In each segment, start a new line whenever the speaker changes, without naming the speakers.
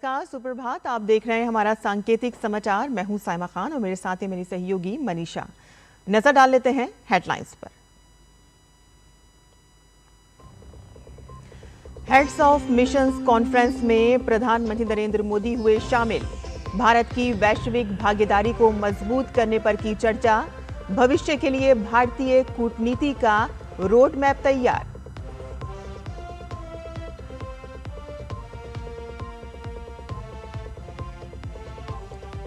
नमस्कार, सुप्रभात। आप देख रहे हैं हमारा सांकेतिक समाचार। मैं हूं साइमा खान और मेरे साथ है मेरी सहयोगी मनीषा। नजर डाल लेते हैं हेडलाइंस पर। हेड्स ऑफ मिशंस कॉन्फ्रेंस में प्रधानमंत्री नरेंद्र मोदी हुए शामिल। भारत की वैश्विक भागीदारी को मजबूत करने पर की चर्चा। भविष्य के लिए भारतीय कूटनीति का रोड मैप तैयार।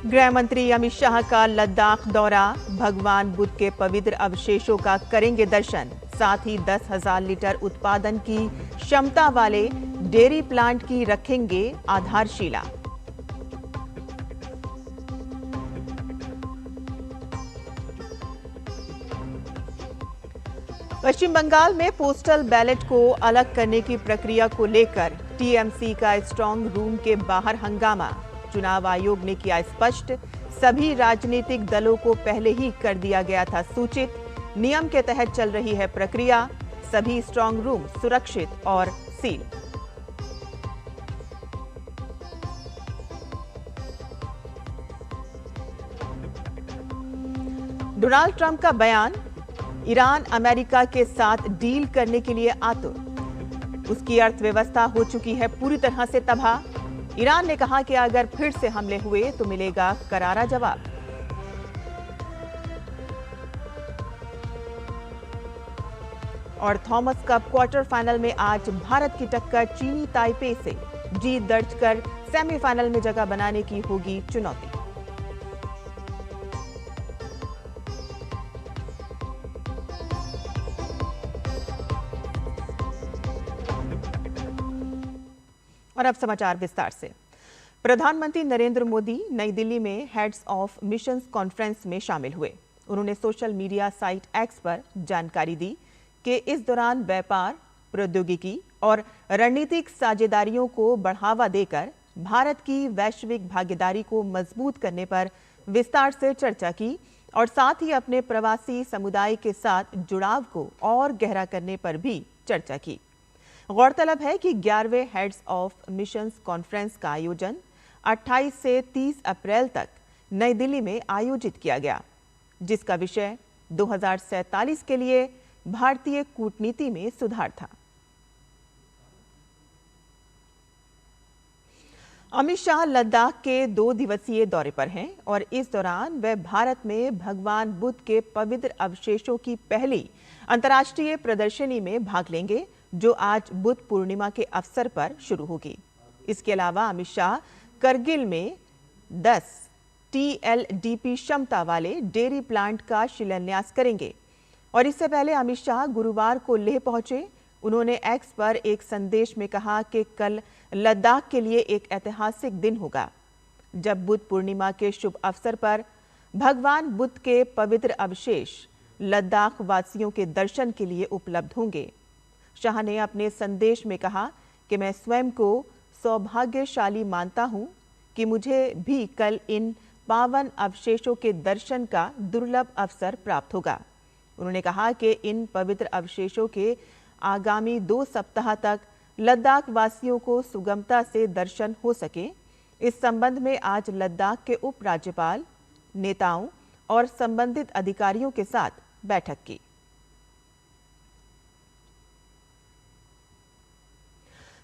गृह मंत्री अमित शाह का लद्दाख दौरा। भगवान बुद्ध के पवित्र अवशेषों का करेंगे दर्शन। साथ ही 10,000 लीटर उत्पादन की क्षमता वाले डेयरी प्लांट की रखेंगे आधारशिला। पश्चिम बंगाल में पोस्टल बैलेट को अलग करने की प्रक्रिया को लेकर टीएमसी का स्ट्रांग रूम के बाहर हंगामा। चुनाव आयोग ने किया स्पष्ट, सभी राजनीतिक दलों को पहले ही कर दिया गया था सूचित। नियम के तहत चल रही है प्रक्रिया। सभी स्ट्रांग रूम सुरक्षित और सील। डोनाल्ड ट्रंप का बयान। ईरान अमेरिका के साथ डील करने के लिए आतुर। उसकी अर्थव्यवस्था हो चुकी है पूरी तरह से तबाह। ईरान ने कहा कि अगर फिर से हमले हुए तो मिलेगा करारा जवाब। और थॉमस कप क्वार्टर फाइनल में आज भारत की टक्कर चीनी ताइपे से। जीत दर्ज कर सेमीफाइनल में जगह बनाने की होगी चुनौती। और अब समाचार विस्तार से। प्रधानमंत्री नरेंद्र मोदी नई दिल्ली में हेड्स ऑफ मिशंस कॉन्फ्रेंस में शामिल हुए। उन्होंने सोशल मीडिया साइट एक्स पर जानकारी दी कि इस दौरान व्यापार, प्रौद्योगिकी और रणनीतिक साझेदारियों को बढ़ावा देकर भारत की वैश्विक भागीदारी को मजबूत करने पर विस्तार से चर्चा की और साथ ही अपने प्रवासी समुदाय के साथ जुड़ाव को और गहरा करने पर भी चर्चा की। गौरतलब है कि 11वें हेड्स ऑफ मिशंस कॉन्फ्रेंस का आयोजन 28 से 30 अप्रैल तक नई दिल्ली में आयोजित किया गया, जिसका विषय 2047 के लिए भारतीय कूटनीति में सुधार था। अमित शाह लद्दाख के 2 दिवसीय दौरे पर हैं और इस दौरान वे भारत में भगवान बुद्ध के पवित्र अवशेषों की पहली अंतर्राष्ट्रीय प्रदर्शनी में भाग लेंगे, जो आज बुद्ध पूर्णिमा के अवसर पर शुरू होगी। इसके अलावा अमित शाह करगिल में 10 TLDP क्षमता वाले डेयरी प्लांट का शिलान्यास करेंगे। और इससे पहले अमित शाह गुरुवार को लेह पहुंचे। उन्होंने एक्स पर एक संदेश में कहा कि कल लद्दाख के लिए एक ऐतिहासिक दिन होगा, जब बुद्ध पूर्णिमा के शुभ अवसर पर भगवान बुद्ध के पवित्र अवशेष लद्दाख वासियों के दर्शन के लिए उपलब्ध होंगे। शाह ने अपने संदेश में कहा कि मैं स्वयं को सौभाग्यशाली मानता हूं कि मुझे भी कल इन पावन अवशेषों के दर्शन का दुर्लभ अवसर प्राप्त होगा। उन्होंने कहा कि इन पवित्र अवशेषों के आगामी 2 सप्ताह तक लद्दाख वासियों को सुगमता से दर्शन हो सके। इस संबंध में आज लद्दाख के उपराज्यपाल, नेताओं और संबंधित अधिकारियों के साथ बैठक की।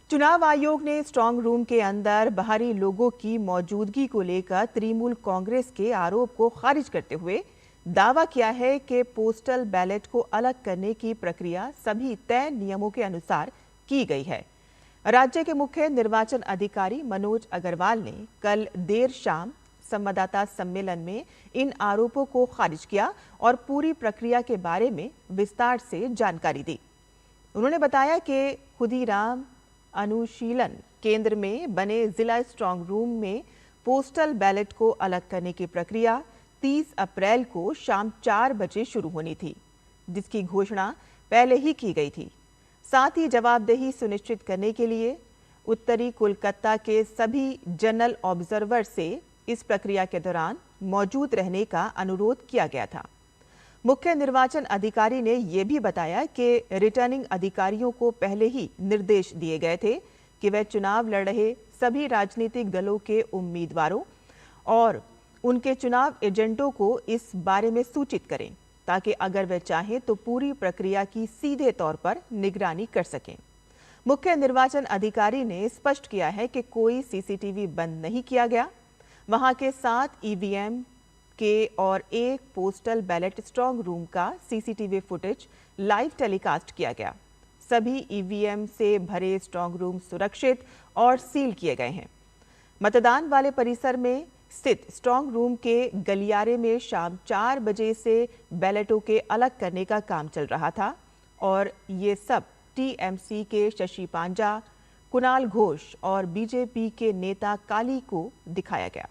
चुनाव आयोग ने स्ट्रांग रूम के अंदर बाहरी लोगों की मौजूदगी को लेकर तृणमूल कांग्रेस के आरोप को खारिज करते हुए दावा किया है कि पोस्टल बैलेट को अलग करने की प्रक्रिया सभी तय नियमों के अनुसार की गई है। राज्य के मुख्य निर्वाचन अधिकारी मनोज अग्रवाल ने कल देर शाम संवाददाता सम्मेलन में इन आरोपों को खारिज किया और पूरी प्रक्रिया के बारे में विस्तार से जानकारी दी। उन्होंने बताया कि खुदीराम अनुशीलन केंद्र में बने जिला स्ट्रांग रूम में पोस्टल बैलेट को अलग करने की प्रक्रिया 30 अप्रैल को शाम 4 बजे शुरू होनी थी, जिसकी घोषणा पहले ही की गई थी। साथ ही जवाबदेही सुनिश्चित करने के लिए उत्तरी कोलकाता के सभी जनरल ऑब्जर्वर से इस प्रक्रिया के दौरान मौजूद रहने का अनुरोध किया गया था। मुख्य निर्वाचन अधिकारी ने यह भी बताया कि रिटर्निंग अधिकारियों को पहले ही निर्देश दिए गए थे कि वे चुनाव लड़ रहे सभी राजनीतिक दलों के उम्मीदवारों और उनके चुनाव एजेंटों को इस बारे में सूचित करें ताकि अगर वे चाहें तो पूरी प्रक्रिया की सीधे तौर पर निगरानी कर सकें। मुख्य निर्वाचन अधिकारी ने स्पष्ट किया है कि कोई सीसीटीवी बंद नहीं किया गया। वहां के 7 ईवीएम के और 1 पोस्टल बैलेट स्ट्रांग रूम का सीसीटीवी फुटेज लाइव टेलीकास्ट किया गया। सभी ईवीएम से भरे स्ट्रांग रूम सुरक्षित और सील किए गए हैं। मतदान वाले परिसर में स्थित स्ट्रांग रूम के गलियारे में शाम 4 बजे से बैलेटों के अलग करने का काम चल रहा था और ये सब टीएमसी के शशि पांजा, कुणाल घोष और बीजेपी के नेता काली को दिखाया गया।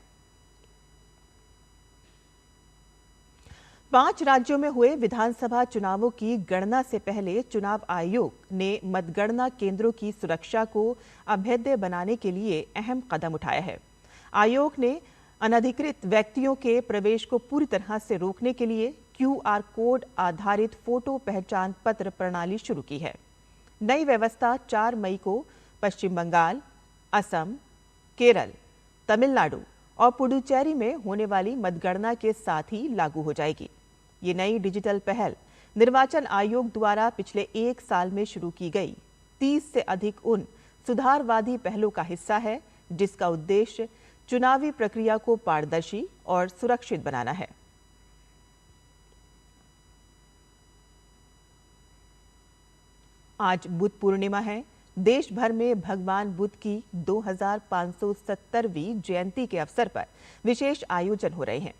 5 राज्यों में हुए विधानसभा चुनावों की गणना से पहले चुनाव आयोग ने मतगणना केंद्रों की सुरक्षा को अभेद्य बनाने के लिए अहम कदम उठाया है। आयोग ने अनधिकृत व्यक्तियों के प्रवेश को पूरी तरह से रोकने के लिए क्यूआर कोड आधारित फोटो पहचान पत्र प्रणाली शुरू की है। नई व्यवस्था 4 मई को पश्चिम बंगाल, असम, केरल, तमिलनाडु और पुडुचेरी में होने वाली मतगणना के साथ ही लागू हो जाएगी। ये नई डिजिटल पहल निर्वाचन आयोग द्वारा पिछले 1 साल में शुरू की गई 30 से अधिक उन सुधारवादी पहलों का हिस्सा है जिसका उद्देश्य चुनावी प्रक्रिया को पारदर्शी और सुरक्षित बनाना है। आज बुद्ध पूर्णिमा है। देश भर में भगवान बुद्ध की 2570वीं जयंती के अवसर पर विशेष आयोजन हो रहे हैं।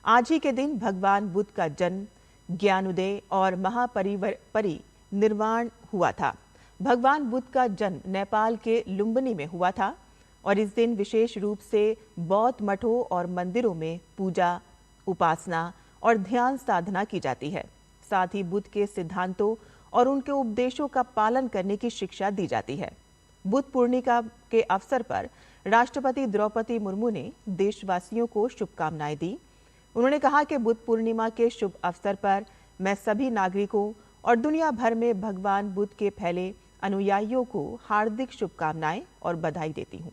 आज ही के दिन भगवान बुद्ध का जन्म, ज्ञानोदय और महापरिनिर्वाण हुआ था। भगवान बुद्ध का जन्म नेपाल के लुम्बिनी में हुआ था और इस दिन विशेष रूप से बौद्ध मठों और मंदिरों में पूजा, उपासना और ध्यान साधना की जाती है। साथ ही बुद्ध के सिद्धांतों और उनके उपदेशों का पालन करने की शिक्षा दी जाती है। बुद्ध पूर्णिमा के अवसर पर राष्ट्रपति द्रौपदी मुर्मू ने देशवासियों को शुभकामनाएं दी। उन्होंने कहा कि बुद्ध पूर्णिमा के शुभ अवसर पर मैं सभी नागरिकों और दुनिया भर में भगवान बुद्ध के फैले अनुयायियों को हार्दिक शुभकामनाएं और बधाई देती हूं।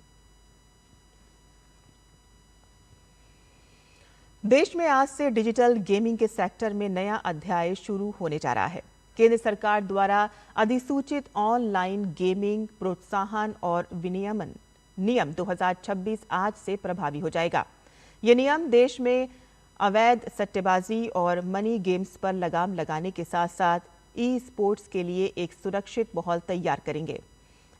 देश में आज से डिजिटल गेमिंग के सेक्टर में नया अध्याय शुरू होने जा रहा है। केंद्र सरकार द्वारा अधिसूचित ऑनलाइन गेमिंग प्रोत्साहन और विनियमन नियम 2026 आज से प्रभावी हो जाएगा। ये नियम देश में अवैध सट्टेबाजी और मनी गेम्स पर लगाम लगाने के साथ साथ ई स्पोर्ट्स के लिए एक सुरक्षित माहौल तैयार करेंगे।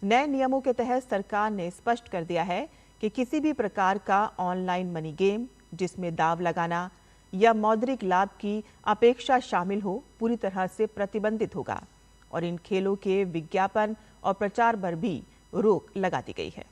नए नियमों के तहत सरकार ने स्पष्ट कर दिया है कि किसी भी प्रकार का ऑनलाइन मनी गेम जिसमें दाव लगाना या मौद्रिक लाभ की अपेक्षा शामिल हो पूरी तरह से प्रतिबंधित होगा और इन खेलों के विज्ञापन और प्रचार पर भी रोक लगा दी गई है।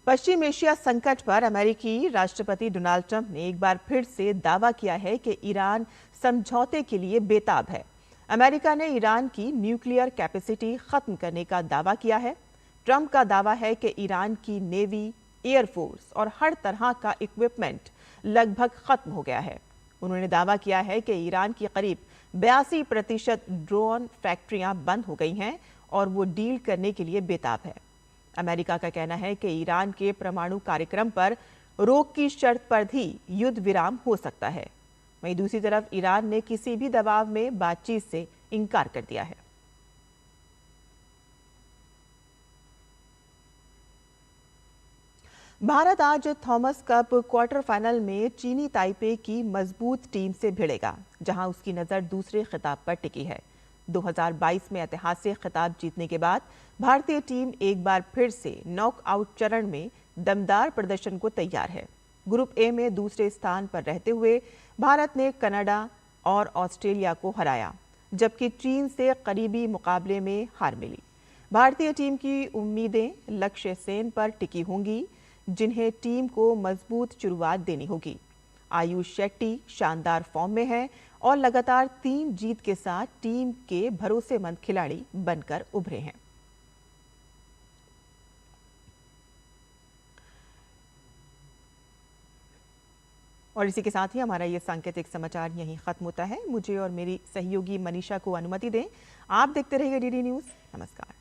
पश्चिम एशिया संकट पर अमेरिकी राष्ट्रपति डोनाल्ड ट्रंप ने एक बार फिर से दावा किया है कि ईरान समझौते के लिए बेताब है। अमेरिका ने ईरान की न्यूक्लियर कैपेसिटी खत्म करने का दावा किया है। ट्रंप का दावा है कि ईरान की नेवी, एयरफोर्स और हर तरह का इक्विपमेंट लगभग खत्म हो गया है। उन्होंने दावा किया है कि ईरान की करीब 82% ड्रोन फैक्ट्रियां बंद हो गई हैं और वो डील करने के लिए बेताब है। अमेरिका का कहना है कि ईरान के परमाणु कार्यक्रम पर रोक की शर्त पर भी युद्ध विराम हो सकता है। वहीं दूसरी तरफ ईरान ने किसी भी दबाव में बातचीत से इनकार कर दिया है। भारत आज थॉमस कप क्वार्टर फाइनल में चीनी ताइपे की मजबूत टीम से भिड़ेगा, जहां उसकी नजर दूसरे खिताब पर टिकी है। 2022 में ऐतिहासिक खिताब जीतने के बाद भारतीय टीम एक बार फिर से नॉकआउट चरण में दमदार प्रदर्शन को तैयार है। ग्रुप ए में दूसरे स्थान पर रहते हुए भारत ने कनाडा और ऑस्ट्रेलिया को हराया, जबकि चीन से करीबी मुकाबले में हार मिली। भारतीय टीम की उम्मीदें लक्ष्य सेन पर टिकी होंगी, जिन्हें टीम को मजबूत शुरुआत देनी होगी। आयुष शेट्टी शानदार फॉर्म में है और लगातार 3 जीत के साथ टीम के भरोसेमंद खिलाड़ी बनकर उभरे हैं। और इसी के साथ ही हमारा ये सांकेतिक समाचार यहीं खत्म होता है। मुझे और मेरी सहयोगी मनीषा को अनुमति दें। आप देखते रहिए डीडी न्यूज़। नमस्कार।